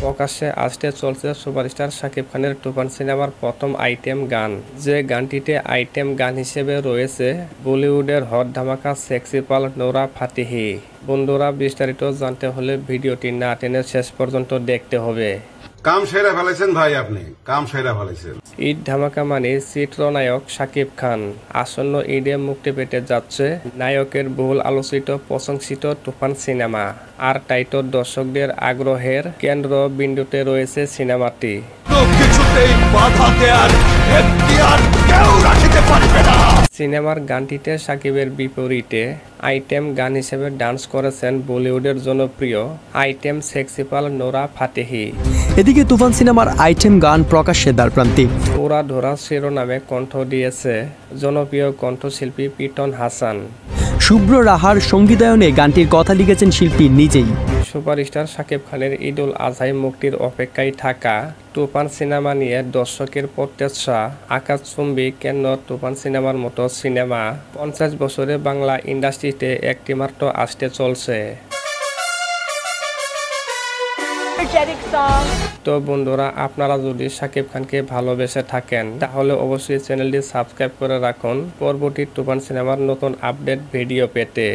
প্রকাশ্যে আসতে চলছে সুপারস্টার শাকিব খানের তুফান সিনেমার প্রথম আইটেম গান। যে গানটিতে আইটেম গান হিসেবে রয়েছে বলিউডের হট ধামাকা সেক্সি পাল নোরা ফাতেহি। বন্ধুরা, বিস্তারিত জানতে হলে ভিডিওটি না টেনে শেষ পর্যন্ত দেখতে হবে। কাম সেরা ফেলেছেন ভাই, আপনি কাম সেরা ফেলেছেন। ঈদ ধামাকা মানে চিত্রনায়ক শাকিব খান। আসন্ন ঈদে মুক্তি পেতে যাচ্ছে নায়কের বহুল আলোচিত প্রশংসিত তুফান সিনেমা। আর তাই তো দর্শকদের আগ্রহের কেন্দ্রবিন্দুতে রয়েছে সিনেমাটি। সিনেমার গানটিতে শাকিবের বিপরীতে আইটেম গান হিসেবে ডান্স করেছেন বলিউডের জনপ্রিয় আইটেম সেক্সি পাল নোরা ফাতেহি। এদিকে তুফান সিনেমার আইটেম গান প্রকাশ্যে দ্বারপ্রান্তে। ওরা ধরা শিরোনামে কণ্ঠ দিয়েছে জনপ্রিয় কণ্ঠশিল্পী পিটন হাসান। শুভ্র রাহার সঙ্গীতায়নে গানটির কথা লিখেছেন শিল্পী নিজেই। সুপারস্টার শাকিব খানের ঈদুল আজহায় মুক্তির অপেক্ষায় থাকা তুফান সিনেমা নিয়ে দর্শকের প্রত্যাশা আকাশচুম্বী। কেন তুফান সিনেমার মতো সিনেমা 50 বছরে বাংলা ইন্ডাস্ট্রিতে একটিমাত্র আসতে চলছে। তো বন্ধুরা, আপনারা যদি শাকিব খানকে ভালোবেসে থাকেন তাহলে অবশ্যই চ্যানেলটি সাবস্ক্রাইব করে রাখুন পরবর্তী তুফান সিনেমার নতুন আপডেট ভিডিও পেতে।